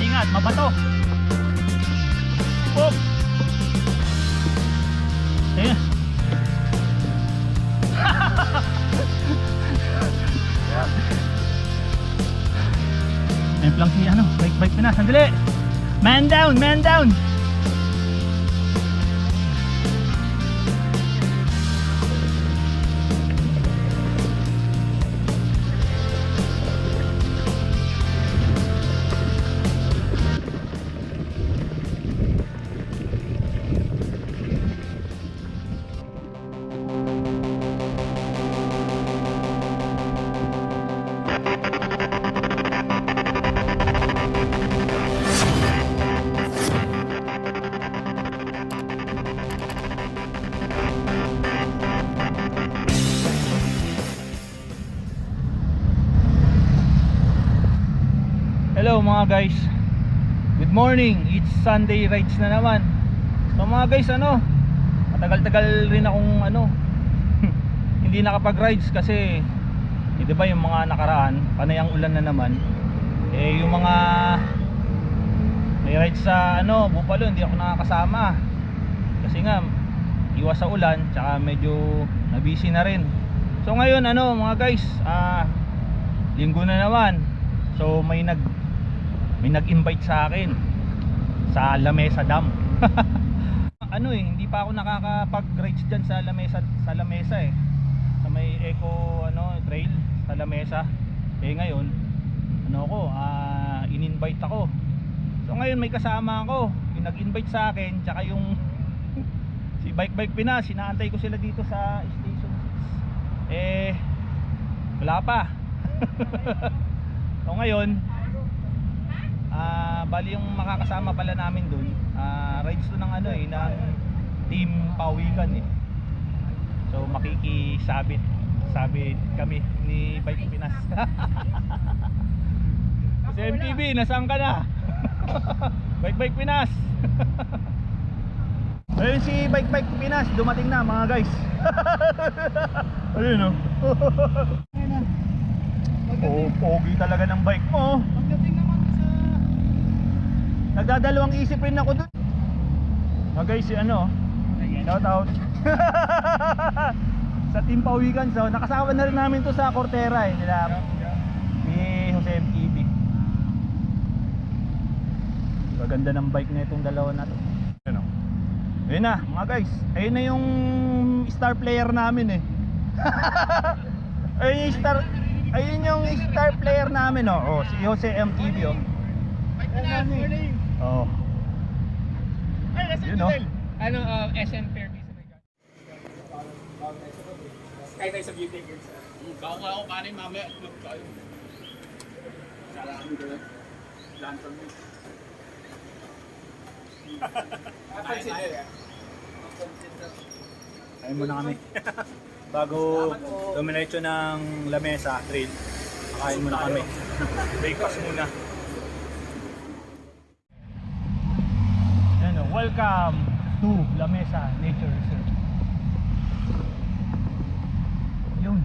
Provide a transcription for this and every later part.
Ingat, mabato. Pop. Ayan. Ayan lang si ano, bike na, sandali. Man down, man down. Hello mga guys, good morning. It's Sunday rides na naman. So mga guys, matagal-tagal rin akong hindi nakapag-rides kasi di ba yung mga nakaraan, panay ang ulan na naman. Yung mga may rides sa Bupalo, hindi ako nakakasama kasi nga iwas sa ulan, tsaka medyo na-busy na rin. So ngayon mga guys, linggo na naman. So may nag-invite sa akin sa Lamesa Dam. Hindi pa ako nakakapag-rides dyan sa Lamesa sa may Eco trail sa Lamesa. Ngayon in-invite ako. So ngayon may kasama ako, yung nag-invite sa akin, tsaka yung si Bike Pinas. Sinaantay ko sila dito sa Station 6. Wala pa. So ngayon bali yung makakasama pala namin dun, rides to ng ng Team Pawikan So makikisabit kami ni Bike Pinas. Sa MTV, nasaan ka na? Bike Pinas. Ayun si Bike Pinas, dumating na mga guys. Ayun pogi talaga ng bike mo. Pagdating naman sa Nagdadalawang isip rin ako dun. Guys, si shout out sa Team Pawikan. So nakasama na rin namin to sa Cortera nila ni Jose MTV. Maganda ng bike na itong dalawa na to. Ayun na mga guys, ayun na yung star player namin ayun yung star player namin si Jose MTV SN Fair Kaya tayo sa beauty girls. Baka ako kanin mamaya. Saraan ko na. Lantern mo. Kain muna kami. Bago dumiretso ng Lamesa Trail, kain muna kami. Breakfast muna. Welcome to Lamesa Nature Reserve. Yun.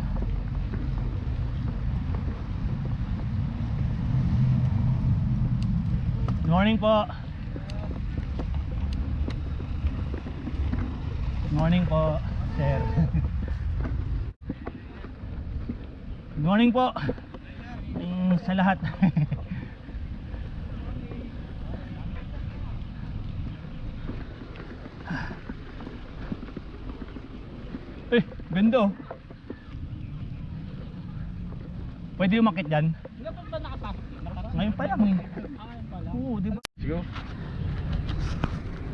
Good morning po. Good morning po. sir. Good morning po. Sa lahat. Eh, ganda oh. Pwede umakit dyan? Hindi pa ba nakapasok? Ngayon pa lang eh. Ngayon pala. Oo, di ba? Let's go.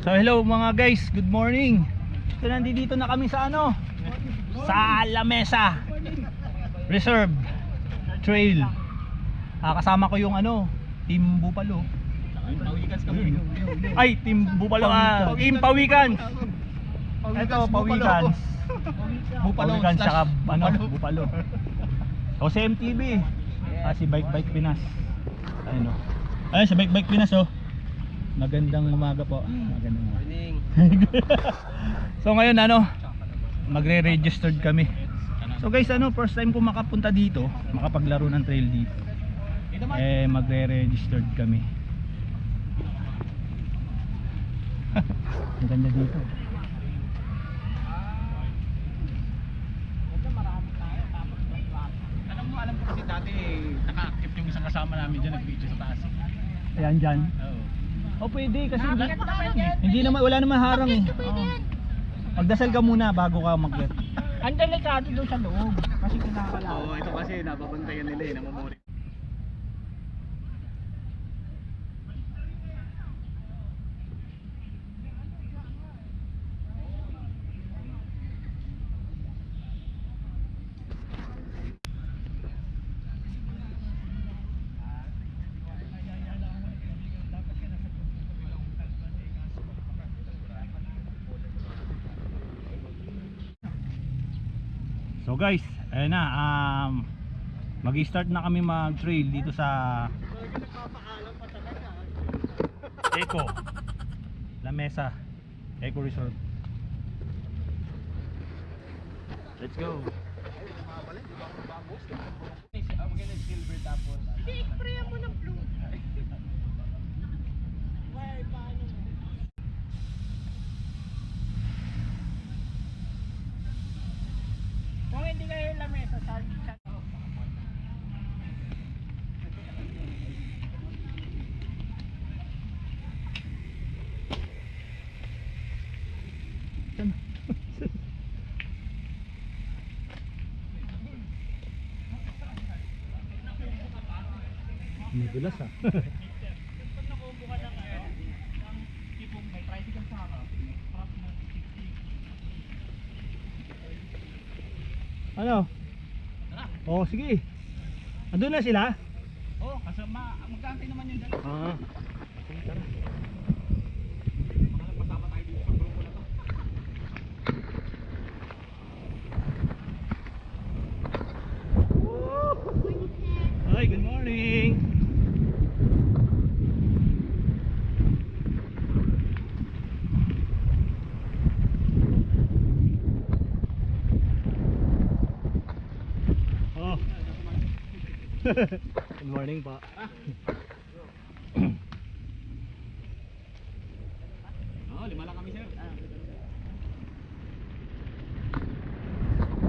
So hello mga guys, good morning. So nandito na kami sa ano? Sa La Mesa Reserve Trail. Kasama ko yung ano, Team Bupalo. Pawikans kami. Ay, Team Bupalo, Team Pawikans. Ito, Pawikans. Pawikans saka ano, Bupalo. O si MTV. Si Bike Pinas. Ayun o. Ayun, sa Bike Pinas oh. Magandang umaga po. Magandang umaga. Morning. So ngayon ano, magre-registered kami. So guys, ano, first time ko makapunta dito, makapaglaro ng trail dito. Eh, magre-registered kami. Ang ganda dito. Alam ko kasi dati naka-active yung isang kasama namin dyan, nag-video sa taas. Ayan dyan. Oo. O pwede kasi hindi naman, wala naman harang eh. Magdasal ka muna bago ka mag-get. Ang delikado doon sa loob kasi kinakala. Oo, ito kasi nababantayan nila eh, namumuri. So guys, ayun na, mag-start na kami mag-trail dito sa Eco La Mesa Eco Resort. Let's go. Silver tapos. I-spray mo ng blue. Kung hindi kayo lamesa sa May dulas ah. pag nakubo ka ng tipong may tricycle sa harap, harap mo 60. Ano? Tara. Oh, sige. Andun na sila? Oo, kasi magkantay naman yung dalawa. Sige, tara. Baka pasama tayo dito sa grupo na to. Hi, good morning. Oh. Good morning po. Oo, 5 lang kami sir.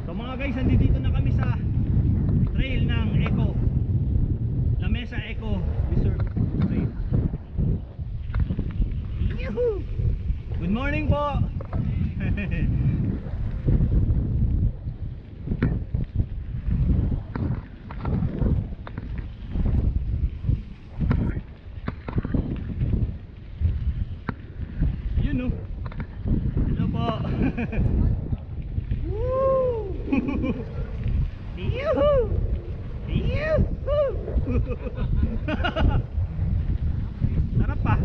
So mga guys, nandito na kami sa trail ng Eco La Mesa Eco Resort Trail. Yuhu! Good morning po. Yun no. Hello po. Woo! Yuhu! Yuhu! Sarap pa.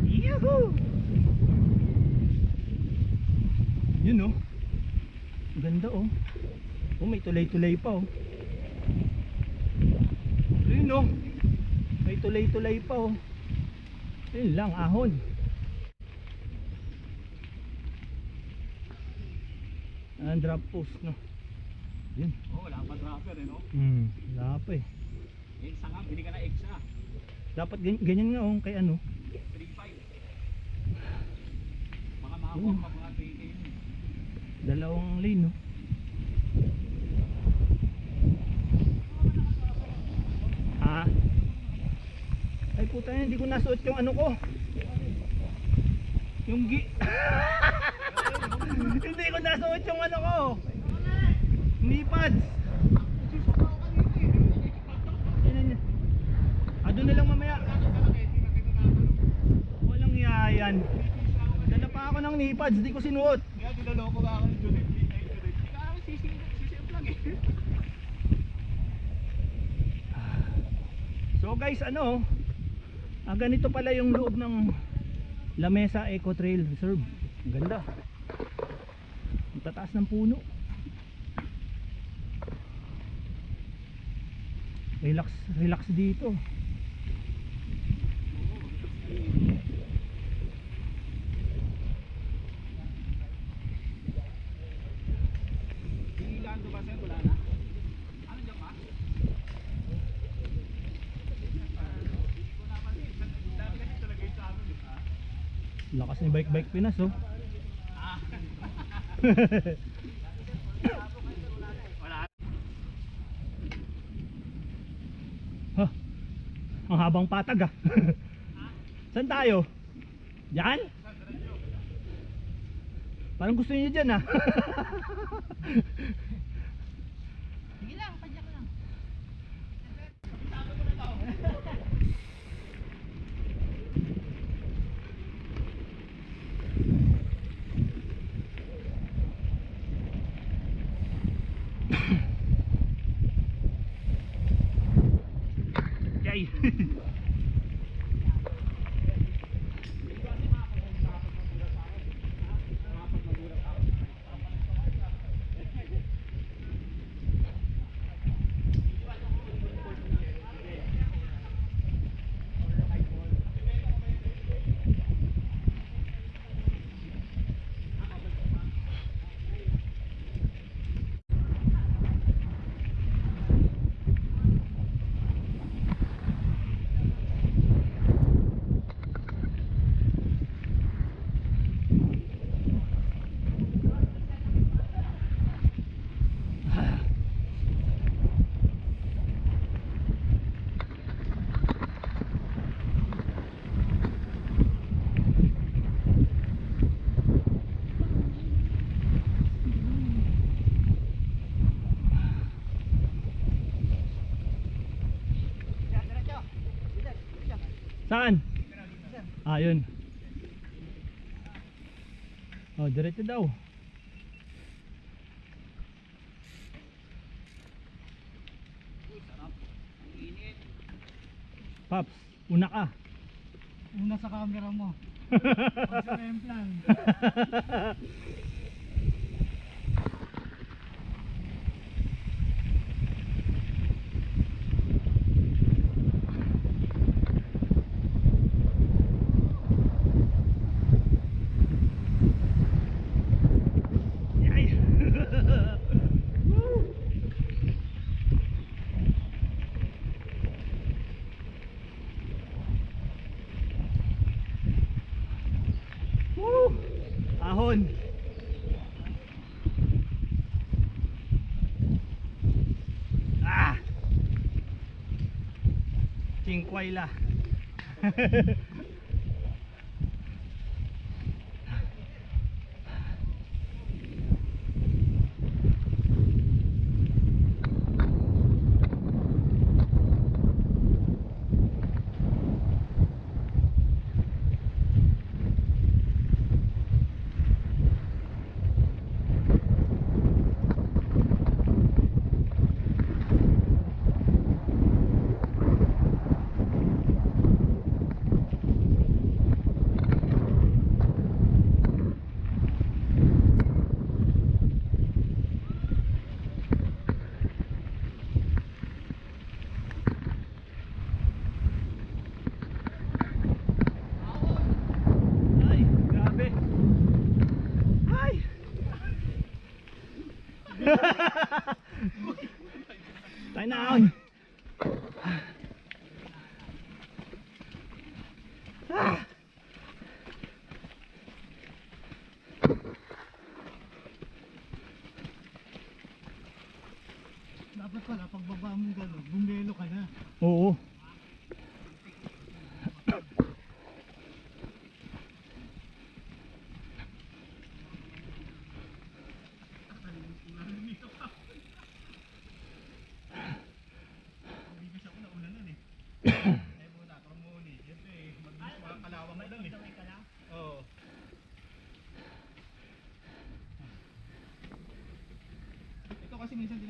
Yuhu! Yun no. Ang ganda oh. Oh, may tulay-tulay pa oh. Yun no. May tulay-tulay pa oh. Yun lang, ahon. Ang drop post no. Yun. Oo, wala pa dropper eh no? Wala pa eh. Extra nga, bili ka na extra. Dapat ganyan nga oh, kay ano. 3.5. Mga Nakakuha pa mga 20 yun. Dalawang lane, no? Ha? Ay puta, hindi ko nasuot yung ano ko. Yung hindi ko nasuot yung ano ko. Knee pads. Doon na lang mamaya. Walang yayan. Dala pa ako ng knee pads, di ko sinuot. Kaya dinaloko ka ako ng Junet. Hindi ka ako CCM lang eh. So guys, ano, ganito pala yung loob ng La Mesa Eco Trail Reserve. Ang ganda. Ang tataas ng puno. Relax, relax dito. Ilan to ba sir? Wala na? Ano dyan pa? Dami kasi talaga yung sa amin eh. Lakas ni Bike Pinas, oh. Wala. Ha, ang habang patag ah. Saan tayo? Diyan? Parang gusto niyo dyan ah. Sige lang, padyak lang. Yay. Saan? Yun. Oh, diretso daw. Paps, una ka. Una sa camera mo. Pag sa plan. Yay. Woo! Ahon. Cinquayla. Ay, grabe. Ay. Tayo na ahon. Dapat pala, pagbaba mong gano'n, bumelo ka na. Oo. Hindi kasi ako nauna nun eh. Eh muna, kromoni. Siyempre, mag-miss mga kalawang mo lang eh. Oo. Ito kasi minsan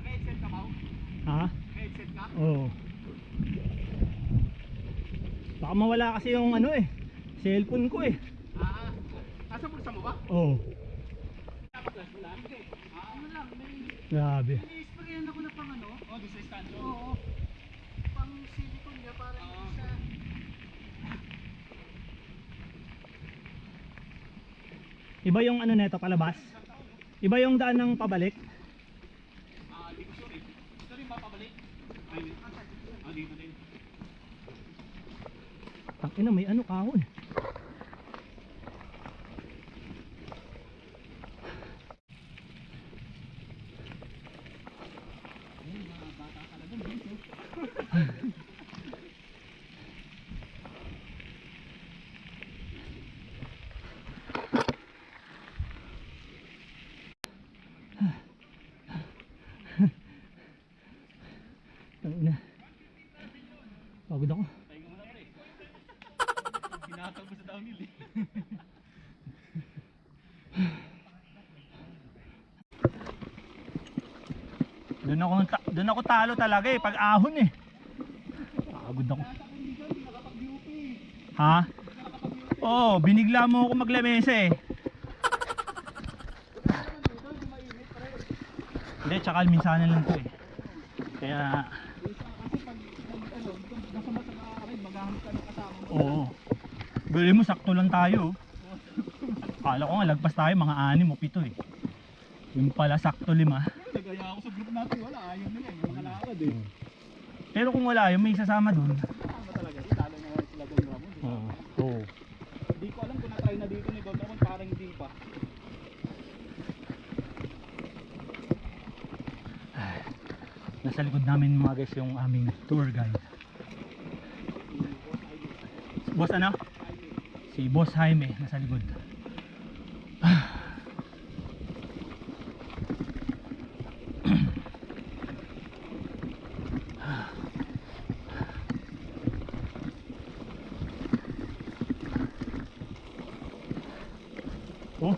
headset ka ba? Ha? Headset ka? Oo. Baka mawala kasi yung ano eh, cellphone ko eh. Nasa bulsa mo ba? Oo. Flash mo lang? Hindi. Ano lang, may Grabe. ini-sprayan ako na pang ano. Oh, doon sa stand doon? Oo. Pang silicone niya para hindi siya... Iba yung ano neto palabas? Iba yung daan ng pabalik? Hindi ko sure eh. Ito rin ba pabalik? Ay, dito din. Tangina, may ano kahon. Tangina. Pagod ako. Tayo muna pre. Hinatag mo sa downhill eh. Doon ako talo talaga eh, pag ahon eh. Pagod ako. Ha? Oo, binigla mo ako maglamesa eh. Hindi, tsaka minsanan lang to eh. Kaya... Nasa mas nakakarid, maghahanap ka ng kasama mo. Oo. Gali mo, sakto lang tayo. Akala ko nga, lagpas tayo mga 6 o 7 eh. Yung pala, sakto 5. Nagaya ako sa group natin, wala. Ayaw nila eh, mga lakad eh. Pero kung wala, yung may sasama dun. Kasama talaga, lalo na sila Don Ramon. Oo. Oo. Hindi ko alam kung na-try na dito ni Don Ramon, parang hindi pa. Nasa likod namin mga guys yung aming tour guide. Boss ano? Si Boss Jaime nasa likod. Oh,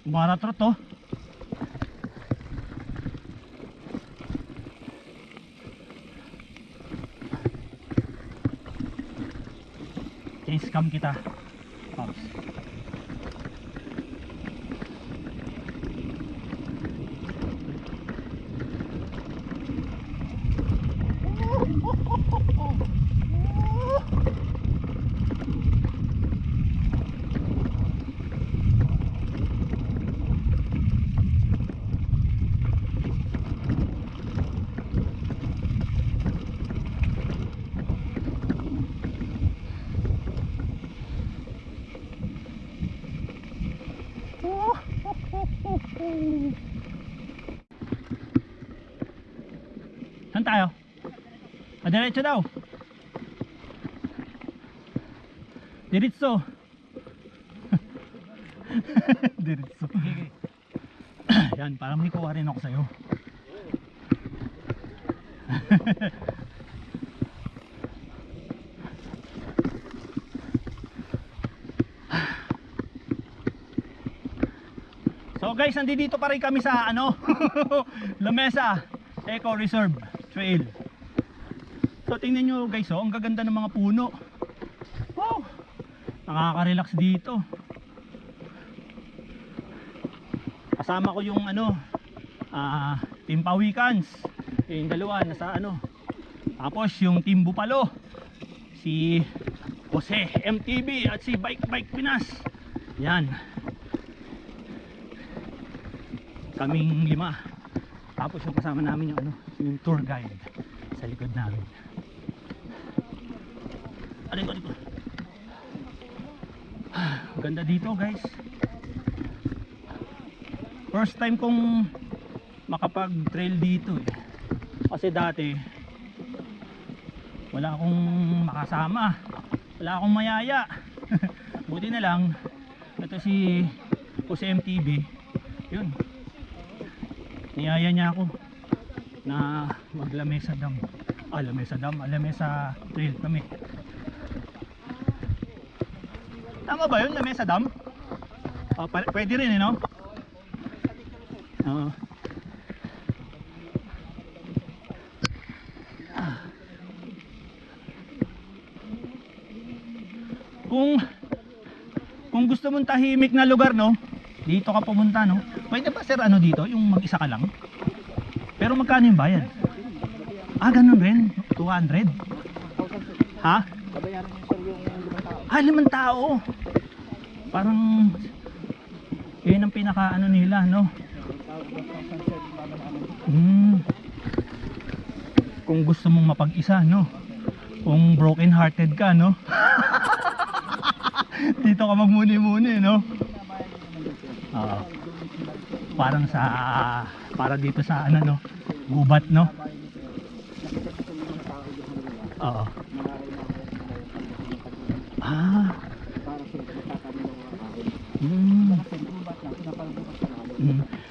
maratrot to. Scam kita, Pops. Saan tayo? Diretso daw. Diretso. Diretso. Yan, parang may kuha rin ako sa'yo. So guys, nandito pa rin kami sa ano La Mesa Eco Reserve Trail. So tingnan nyo guys, oh, ang gaganda ng mga puno. Wow, nakaka-relax dito. Kasama ko yung ano Team Pawikans, yung dalawa nasa ano. Tapos yung Team Bupalo, si Jose MTV at si Bike Pinas. Yan, kaming 5. Tapos yung kasama namin yung ano, yung tour guide sa likod namin. Aliko. Ganda dito guys. First time kong makapag trail dito eh. Kasi dati wala akong makasama, wala akong mayaya. Buti na lang ito si Jose MTV, yun, niyaya niya ako na mag La Mesa Dam. La Mesa Trail kami. Tama ba yun, La Mesa Dam? Pwede rin eh, no? Kung gusto mong tahimik na lugar, no, dito ka pumunta, no. Pwede ba sir ano dito, yung mag-isa ka lang? Pero magkano yung bayad? Ganun rin, 200. Ha? Babayaran niyo sir yung 5 tao. Parang yun ang pinaka ano nila, no. Kung gusto mong mapag-isa, no, kung broken hearted ka, no, dito ka magmuni-muni, no. Parang para dito sa ano, no, gubat, no. Oo.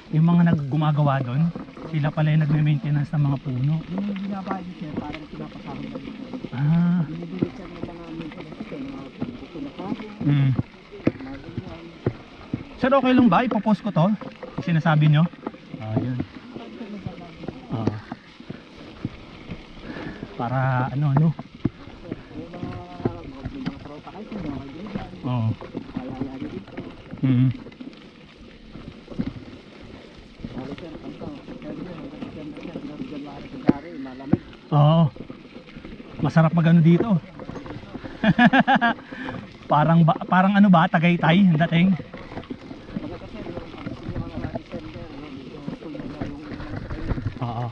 Yung mga naggumagawa doon, sila pala yung nagme-maintenance ng mga puno. yung binabayad niyo sir, parang pinapasahod na dito. Binibigit sir ng mga maintenance sir, mga puno. Sir, okay lang ba? Ipopost ko to? Yung sinasabi nyo? Yun. Para ano, no? Mga tropa kayo, mga kaibigan. Oo. Kaya dito. Oo. Masarap magano dito. parang ano ba, Tagaytay ang dating. Oo.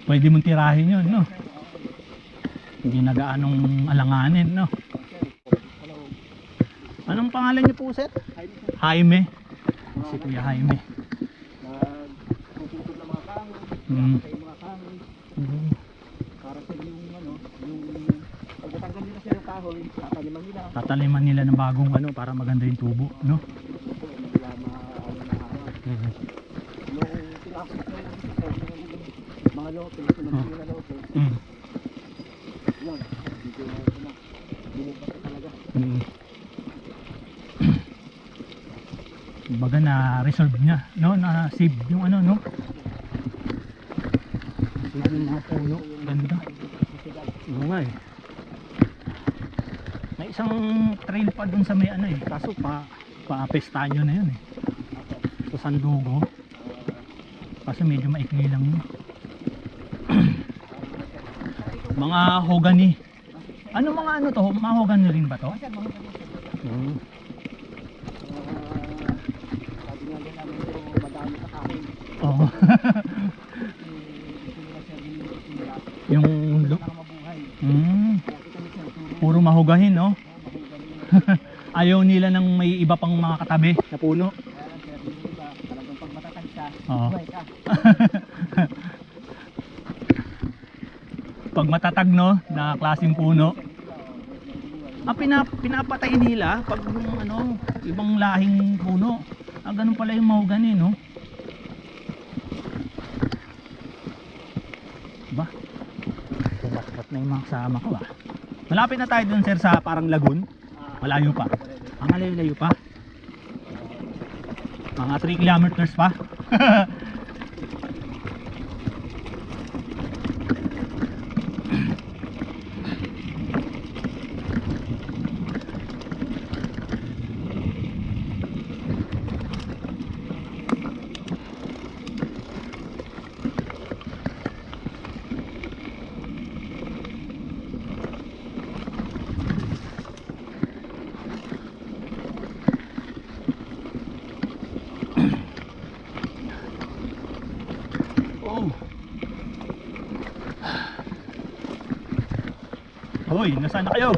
Pwede mong tirahin yun, no? Hindi na gaanong alanganin, no? Anong pangalan niyo po, sir? Jaime. Si Kuya Jaime. Nagpuputol ng mga kahoy, sa mga kahoy. Para sa yung ano, yung pagkatanggal nila sa yung kahoy, tataliman nila ng bagong ano para maganda yung tubo, no? Mga lote, mga lote. Yan, dito na bumubat talaga. Baga na reserve niya, no? Na save yung ano, no? Save yung mga puno, ganda. Oo nga eh. May isang trail pa dun sa may ano eh, kaso pa-pestanyo na yun eh. Sa Sandugo. Kasi medyo maikli lang yun. Mga hogani. Ano mga ano to? Mga hogani rin ba to? Sabi nga din namin yung madami sa kahoy. Oo. Yung Mabuhay. puro mahugahin, no? Ayaw nila ng may iba pang mga katabi na puno. Kaya lang sir, yung iba, talagang pag matatag siya, Oo. buhay ka. Pag matatag, no, na klaseng puno. Pinapatay nila pag yung ano, ibang lahing puno. Ganun pala yung mahogany, no? Ba? Tumakot na yung mga kasama ko, ah. Malapit na tayo dun, sir, sa parang lagoon. Malayo pa. Malayo pa. Mga 3 kilometers pa. Oh. Hoy, nasaan na kayo?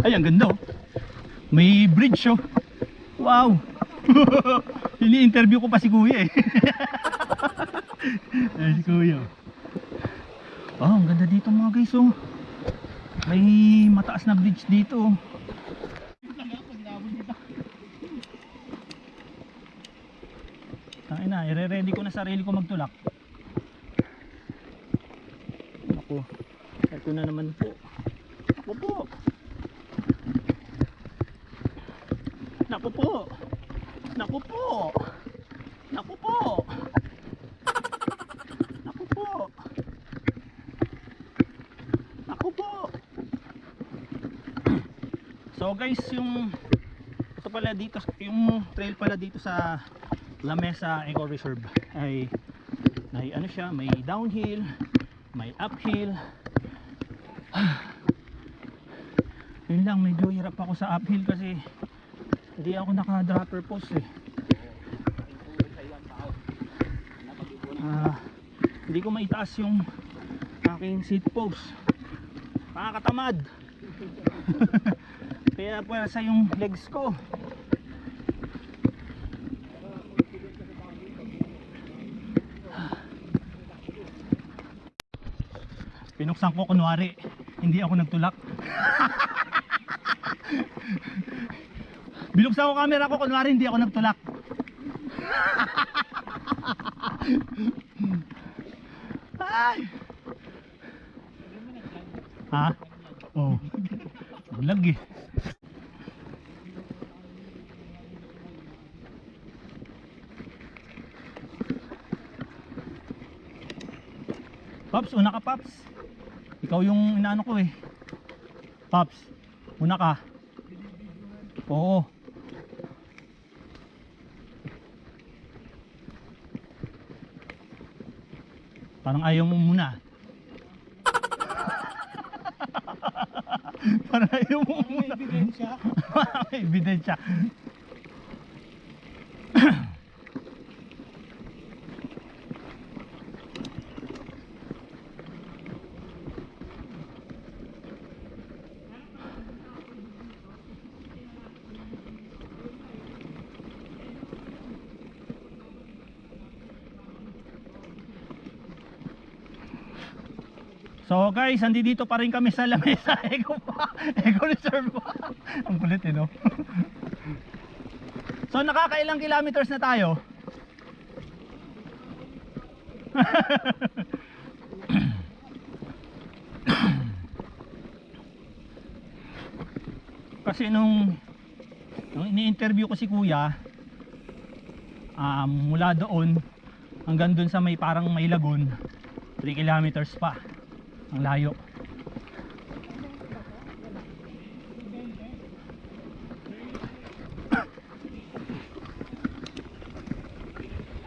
Ay, ang ganda, oh. May bridge, oh. Wow. Ini-interview ko pa si Kuya, eh. Ay, si Kuya. Oh, ang ganda dito, mga guys, oh. May mataas na bridge dito, oh. Tangin na, ire-ready ko na sarili ko magtulak. Ako, ito na naman po. Ako po. Naku po. Naku po. Naku po. Naku po. Naku po. So guys, yung ito pala dito, yung trail pala dito sa La Mesa Eco Reserve ay ano siya, may downhill, may uphill. Yun lang, medyo hirap ako sa uphill kasi hindi ako naka-dropper post, eh. Hindi ko maitaas yung aking seat post. Nakakatamad. Kaya puwersa yung legs ko. Pinuksan ko kunwari hindi ako nagtulak. Binuksan ko camera ko kunwari hindi ako nagtulak. Ay. Ha? Oh. Vlog, eh. Pops, una ka, Pops. Ikaw yung inaano ko, eh. Pops, una ka. Oo. Parang ayaw mo muna. Parang ayaw mo muna. May ebidensya. May ebidensya. So guys, dito pa rin kami sa lamesa. Eco Reserve pa. Ang kulit eh, no? So nakakailang kilometers na tayo? Kasi nung ini-interview ko si kuya, mula doon hanggang doon sa may parang may lagoon, 3 kilometers pa ang layo.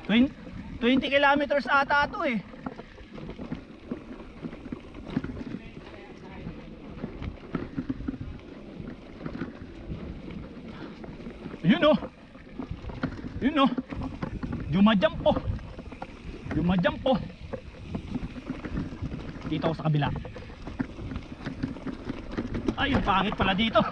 Twen 20 kilometers ata ito eh. Yun oh. Yun oh. Jumajump po. Jumajump po. Dito ako sa kabila. Ay, yung pangit pala dito.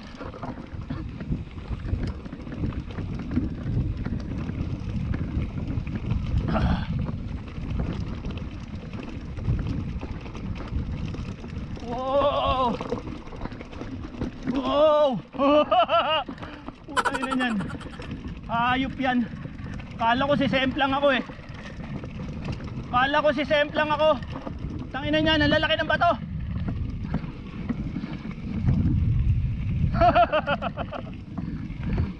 Wow! Wow! Putay na yan. Ayop yan. Kala ko si Semplang ako eh. Kala ko si Semplang ako. Tangina niyan, ang lalaki ng bato.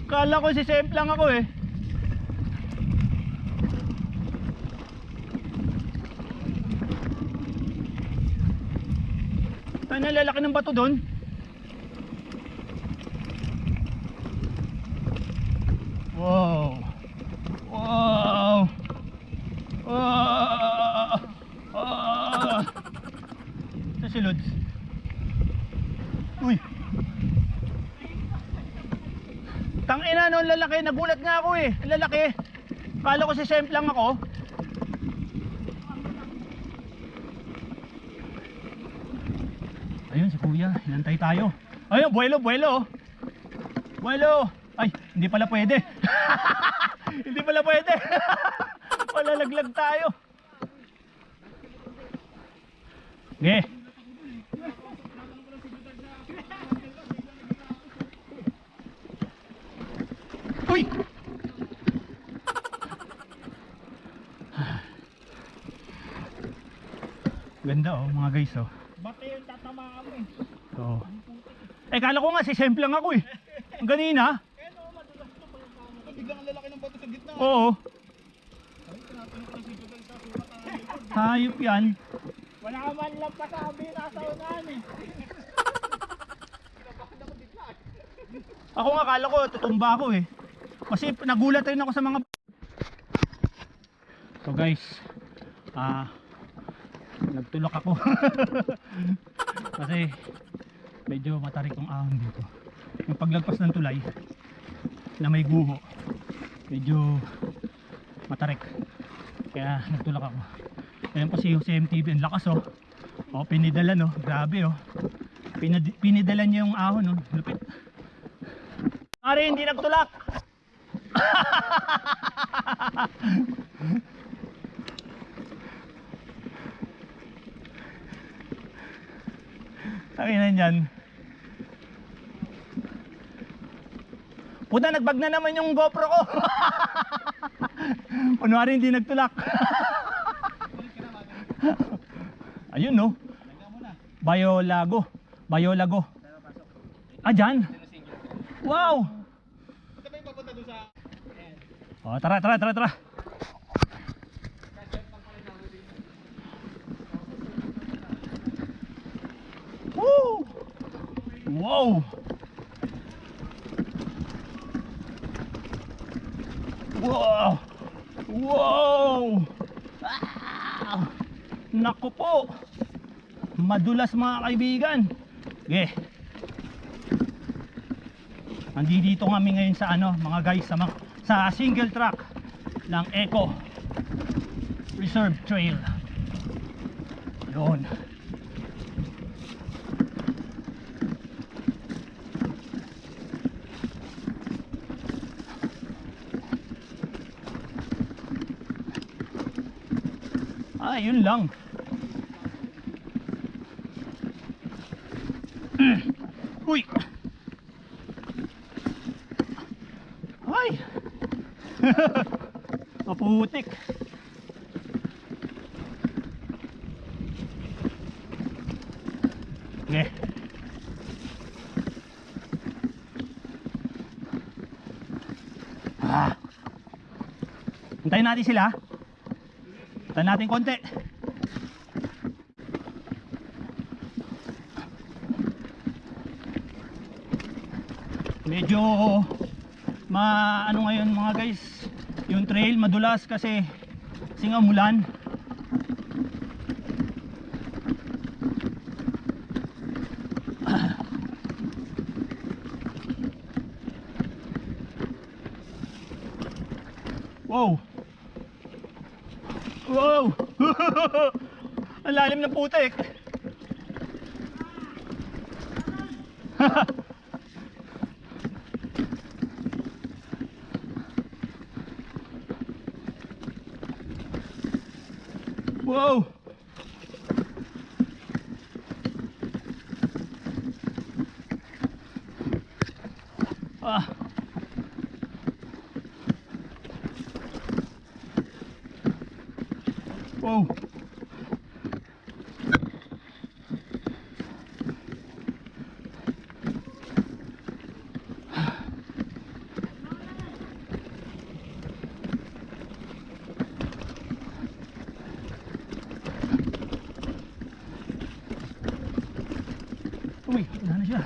Kala ko si Semplang ako eh. Tangina, lalaki ng bato doon. Wow. Wow. Wow. Ito si Lods. Uy. Tangina no, lalaki. Nagulat nga ako eh. Lalaki. Kala ko si Semp lang ako. Ayun si kuya. Hinantay tayo. Ayun, buwelo, buwelo. Buwelo. Ay, hindi pala pwede. Hindi pala pwede. Palalaglag tayo. Okay. Uy! Ganda oh mga guys oh. Bate yung tatamaan mo eh. So. Kala ko nga si Semp lang ako eh. Ang ganina. Biglang ang lalaki ng bato sa gitna. Oo. Hayop yan. Wala man lang pasabi, nasa unahan eh. Ako nga akala ko tutumba ako eh. Kasi nagulat rin ako sa mga. So guys, nagtulak ako. Kasi medyo matarik ang ahon dito. Yung paglagpas ng tulay na may guho, medyo matarik. Kaya nagtulak ako. Ayan po si MTV, ang lakas oh. Oh, pinidala no, grabe oh. Pinidala niya yung ahon oh, lupit. Ari hindi nagtulak. Takinan yan. Puta, nagbag na naman yung GoPro ko. Kunwari hindi nagtulak. Ayun no. Biolago. Biolago. Ah, dyan. Wow. Oh, tara. Woo! Wow. Wow! Wow! Ah! Naku po! Madulas mga kaibigan. Okay. Nandito kami ngayon sa mga guys sa single track ng Eco Reserve Trail. Yun. Yun lang. Maputik. Okay. Hintayin natin sila. Hintayin natin konti. Medyo ano ngayon mga guys, yung trail madulas kasi nga umulan. Wow. Wow. Ang lalim ng putik. Wow. Wow. Uy, wala na siya.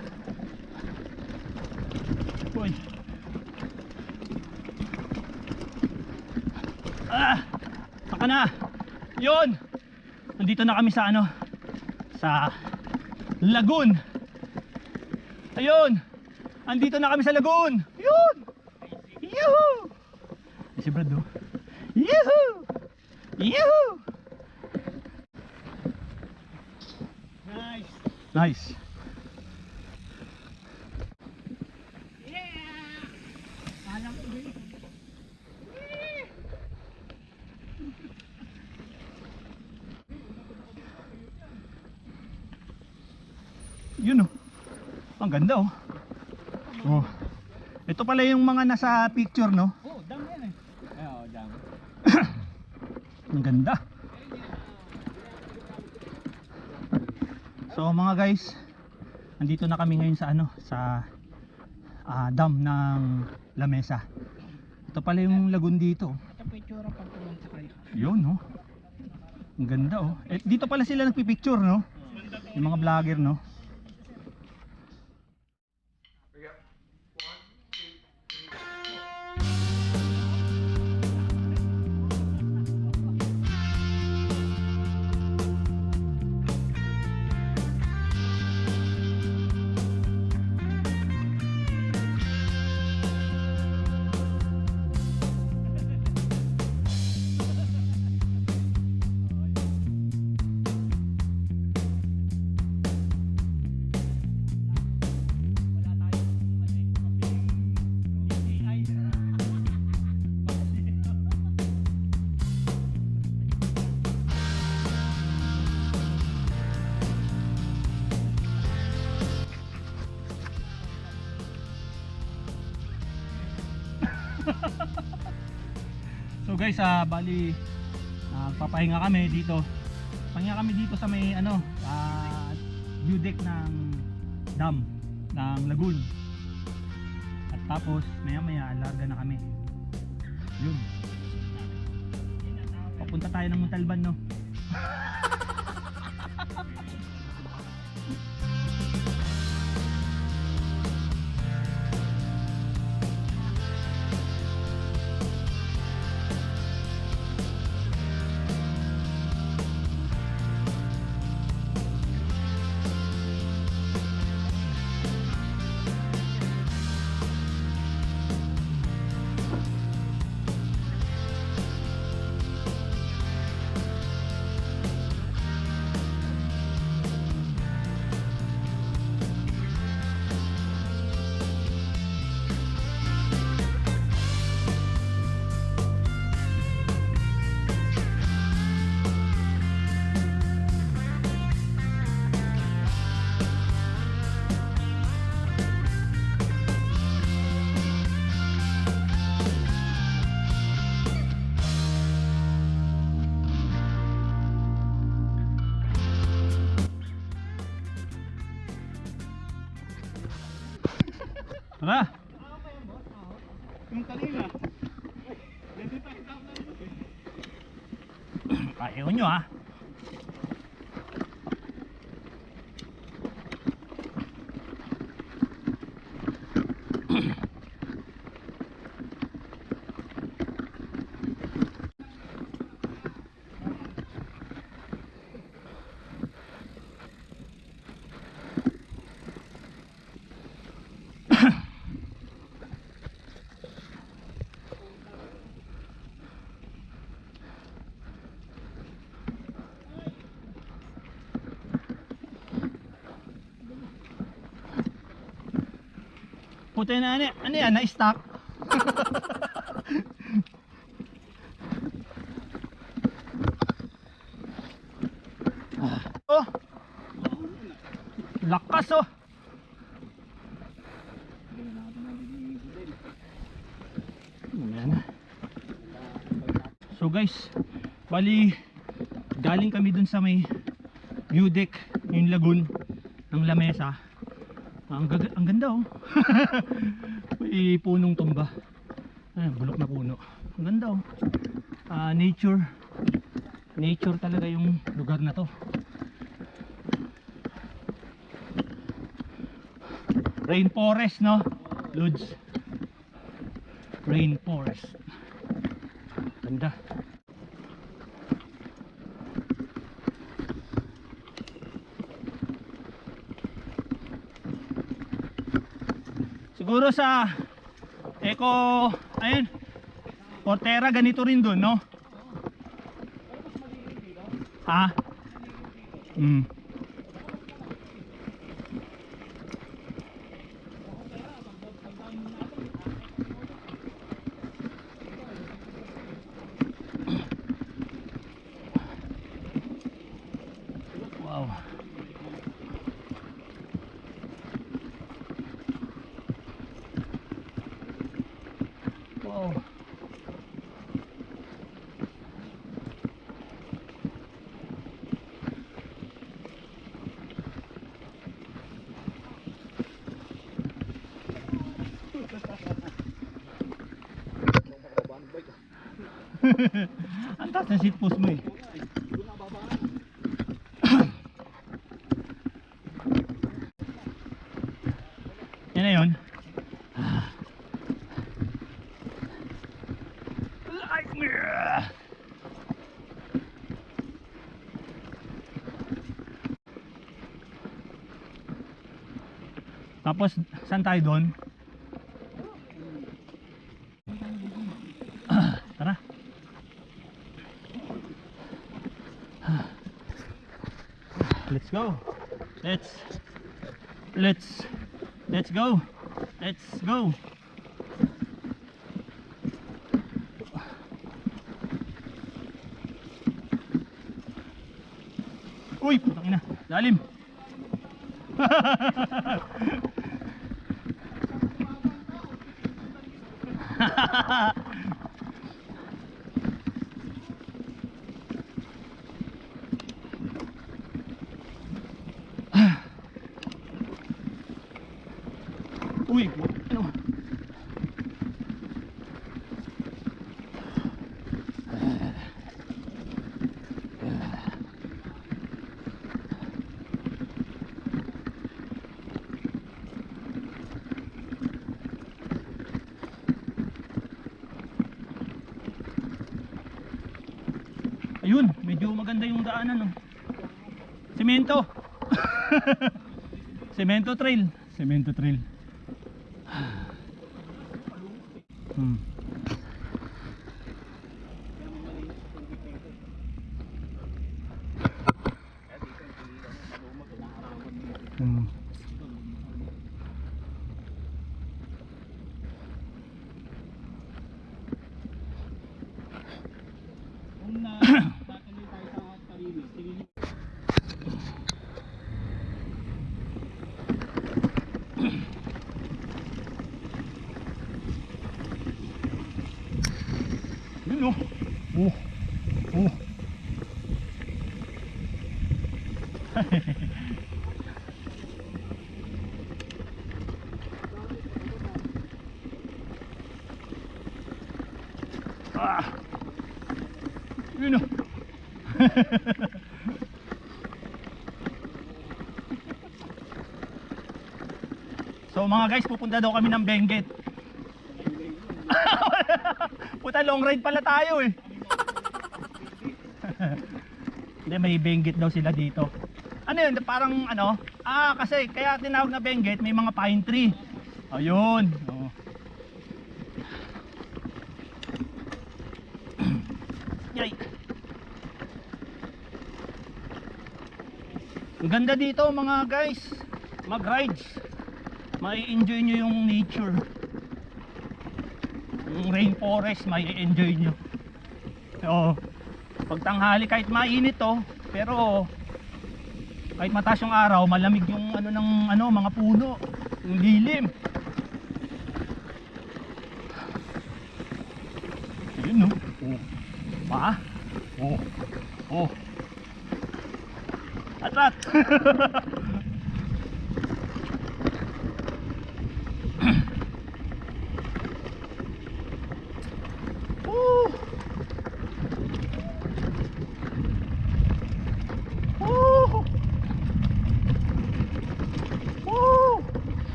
Uy. Saka na. Yun. Nandito na kami sa ano, sa lagoon. Ayun. Andito na kami sa lagoon. Yun. Yuhu. Si Brad do. Yuhu. Yuhu. Nice. Nice. Yun oh. Ang ganda oh. Oh. Ito pala yung mga nasa picture no? Oh, dam yan eh. Oo, dam. Ang ganda. So mga guys, nandito na kami ngayon sa ano, sa dam ng La Mesa. Ito pala yung lagoon dito. Ito picture pag pumunta kayo. Yun oh. Ang ganda oh. Eh, dito pala sila nagpipicture no? Yung mga vlogger no? So guys, bali papahinga kami dito. Pahinga kami dito sa may ano, view deck ng dam ng lagoon. At tapos maya-maya larga na kami. Yun. Papunta tayo ng Montalban no. Tara. Yung kanina. Ayaw nyo ha. Puti na ano yan, na-stock. Oh. Lakas oh. Ayan. So guys, bali galing kami dun sa may view deck, yung lagoon ng Lamesa. Ang ganda oh. May punong tumba. Ay, bulok na puno. Ang ganda oh. Nature talaga yung lugar na to. Rainforest no, Lods. Rainforest. Ganda. Siguro sa Eco, ayun, Portera ganito rin dun, no? Ha? Wow. Wow. Ang taas na seat post mo eh. Yan na yun. Like me. Tapos saan tayo doon? Tara. Let's go. Let's go. Let's go. Uy, putang ina. Lalim. Uy, ano? Ayun, medyo maganda yung daanan, no? Semento. Semento trail. Semento trail. Kung tatuloy tayo sa Tarilis, tingin Yun oh. Ah. Yun o. So mga guys, pupunta daw kami ng Benguet. Puta, long ride pala tayo eh. Hindi, may Benguet daw sila dito. Ano yun? Parang ano? Kasi kaya tinawag na Benguet, may mga pine tree. Ayun. Oh. Yay. Ang ganda dito mga guys. Mag-rides. Mai-enjoy nyo yung nature. Yung rainforest, mai-enjoy nyo. So, pag tanghali kahit mainit to, pero kahit mataas yung araw, malamig yung ano ng ano, mga puno, yung lilim. Ayun no. Oh. Pa? Oh. Oh. Atrat.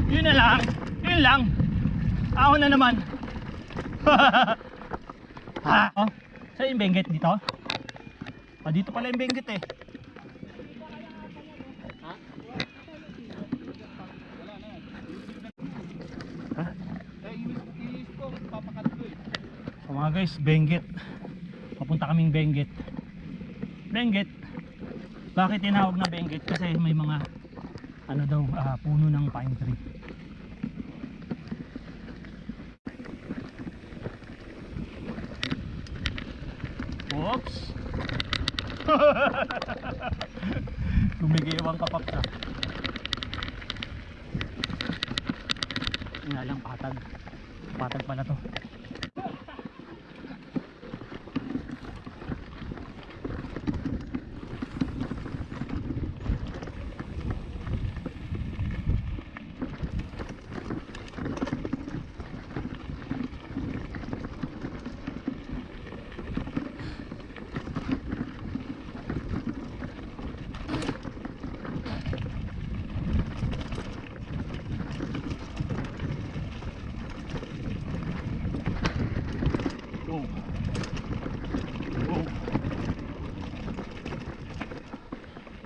Yun na lang. Yun lang. Ako na naman. Ha? Oh, saan yung Benguet dito? Dito pala yung Benguet eh. Ha? So mga guys, Benguet. Papunta kaming Benguet. Benguet. Bakit tinawag na Benguet? Kasi may mga ano daw, puno ng pine tree. Oops. Lumigiwang kapapsa. Nga lang, patag. Patag pala to.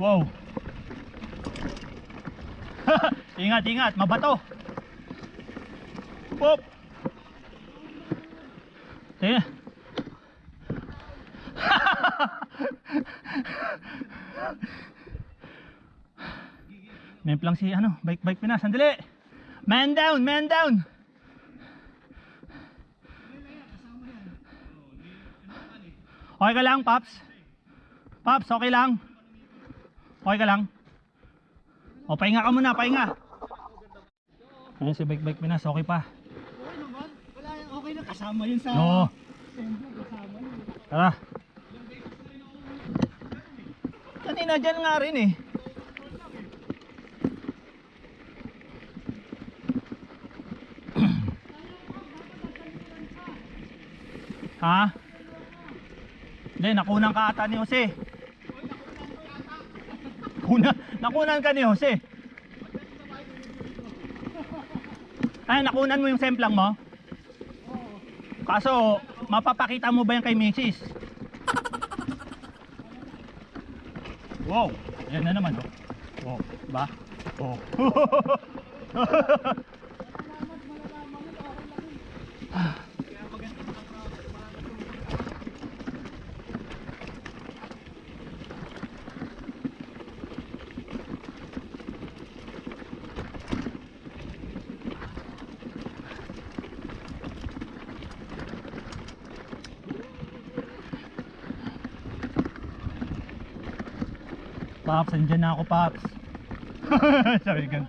Wow. Ingat, ingat, mabato. Pop. Tingnan. Memplang si ano, bike Pinas, sandali. Man down, man down. Okay ka lang, Paps? Paps, okay lang? Okay ka lang? O, pahinga ka muna, pahinga. Ayun si bike Pinas, okay pa. Okay naman. Wala yan. Okay na. Kasama yun sa... Oo. Kasama yun. Tara. Kanina dyan nga rin eh. Ha? Hindi, nakunan ka ata ni Jose. Nakunan ka ni Jose. Ay, nakunan mo yung semplang mo? Kaso, mapapakita mo ba yan kay Mrs.? Wow, yan na naman oh. Oh, ba? Oh. Paps, andyan na ako, Paps. Sabi ko.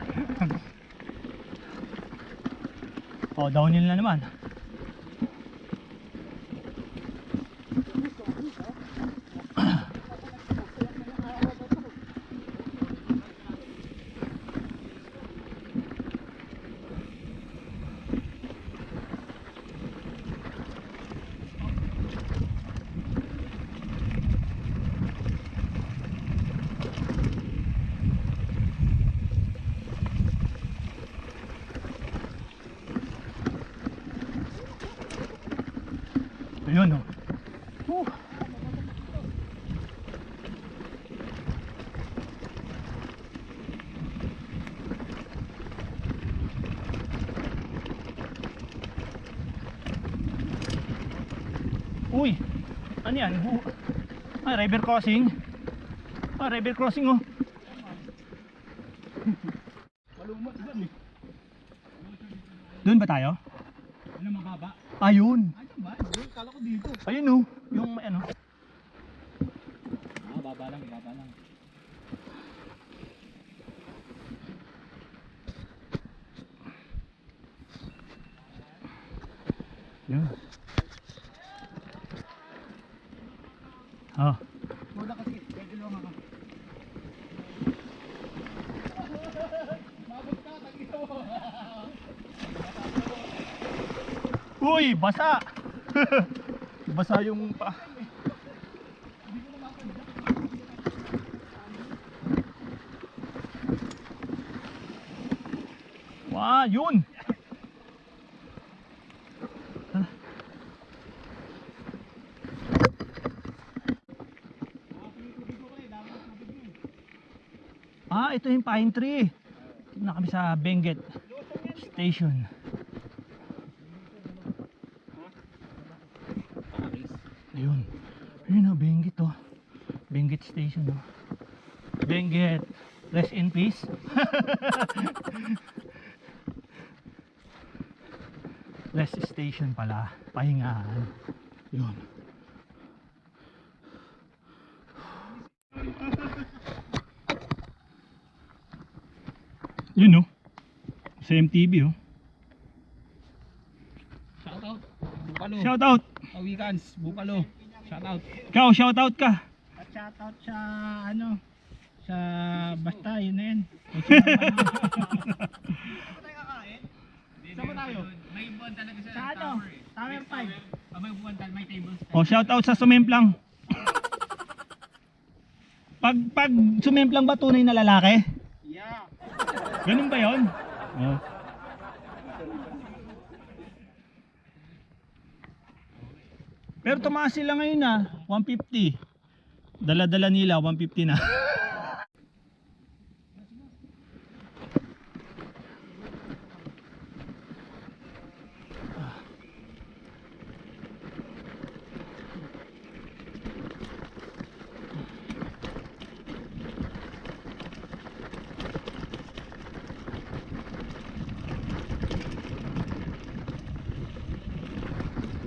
Oh, downhill na naman. Ayun, oh. Uy, ano yan? River crossing. River crossing, oh. Malumot dyan eh. Doon ba tayo? Ano mababa? Ayun. Ayun ba? Ayun, kala ko dito. Ayun, oh. Yung may ano. Baba lang, baba lang. Yun. Oh. Moda kasi, pwede lang ako. Mabot ka, tagito mo. Uy, basa. Basa yung pa. Wow, yun. Ito yung pine tree. Tignan kami sa Benguet Station. Ayun. Ayun, oh, Benguet, oh. Benguet Station, oh. Benguet, rest in peace. Rest station pala. Pahingaan. Yun. Yun, oh. Sa MTV, oh. Shoutout. Bukalo. Shoutout. Weekends, Bukalo. Shoutout. Ikaw, shoutout ka. At shoutout sa ano, sa basta yun na yan. Saan ba tayo? May upuan talaga sa Sa ano? Tower 5. May upuan talaga, may tables. Oh, shoutout sa sumemplang. Pag sumemplang ba tunay na lalaki? Yeah. Ganun ba 'yon? Oh. Pero tumaas sila ngayon na 150. Dala-dala nila 150 na.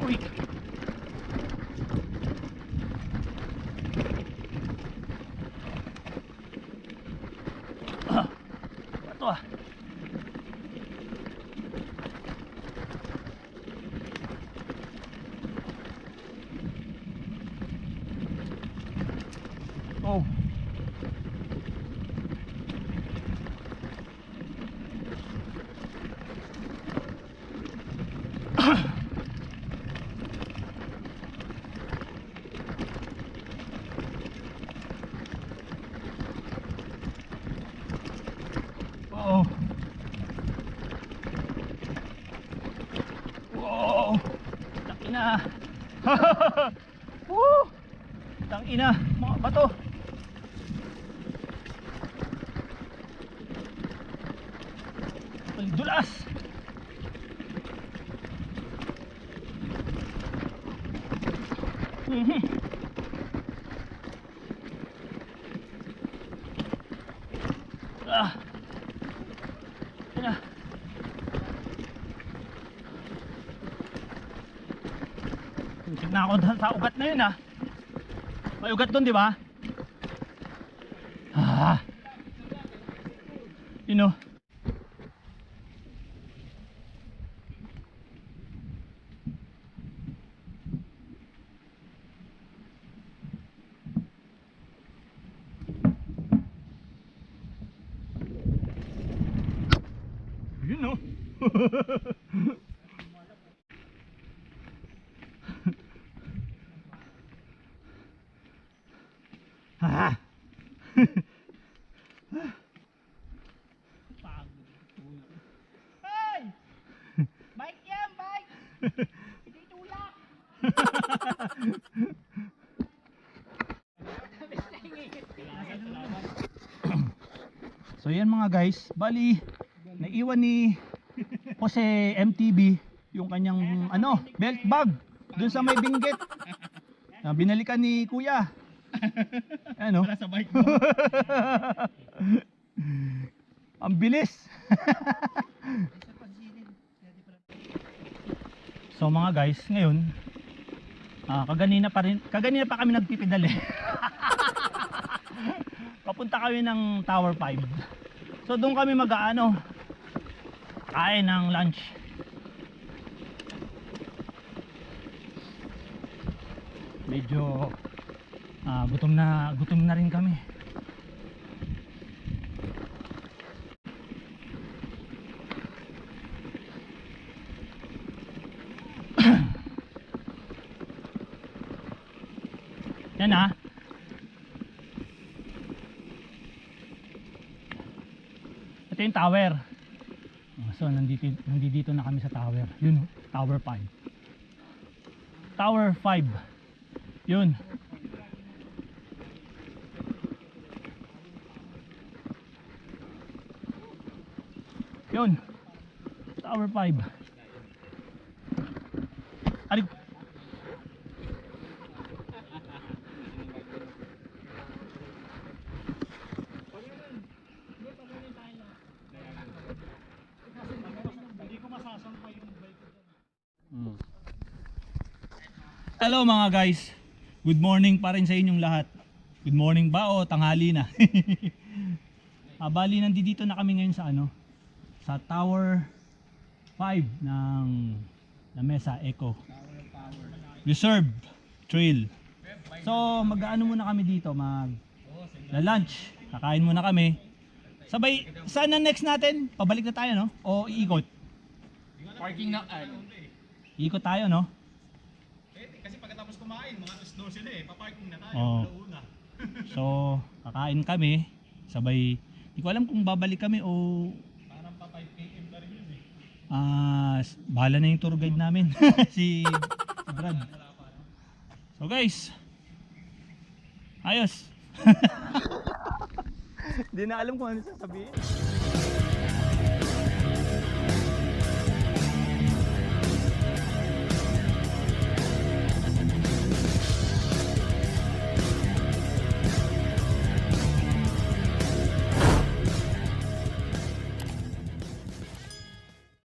Uy. Ito ah. Oh. Oh. Wow. Tangina. Woo! Tangina, mga bato. Ang dulas. Ah. Tira. Tignan ako sa ugat na yun ah. May ugat doon, di ba? Ah. Ah. You know. You know. Ah. Hey! Bike yan, bike! Hindi tulak! So yan mga guys, bali naiwan ni Jose MTB yung kanyang ano, belt bag dun sa may binggit. Binalikan ni Kuya. Ano? Sa bike mo. Ang bilis. So mga guys, ngayon kaganina pa kami nagpipidal eh. Papunta kami ng Tower 5. So doon kami mag-aano, kain ng lunch. Medyo gutom na rin kami. Yan ah. Ito yung tower. So nandito na kami sa tower. Yun, Tower 5. Tower 5. Yun. Yun. Tower 5. Ari. Hello mga guys. Good morning pa rin sa inyong lahat. Good morning ba o tanghali na? Bali nandito na kami ngayon sa ano, sa Tower 5 ng Lamesa Eco Reserve Trail. So mag-aano muna kami dito, lunch. Kakain muna kami. Sabay, saan na next natin? Pabalik na tayo no? O iikot? Parking na, Iikot tayo no? Kasi pagkatapos kumain, mga alas 12 na eh, paparking na tayo, Oo. una. So, kakain kami. Sabay, di ko alam kung babalik kami o Parang pa 5 PM na rin yun eh. bahala na yung tour guide namin. si Brad. So guys, ayos. Hindi na alam kung ano sasabihin.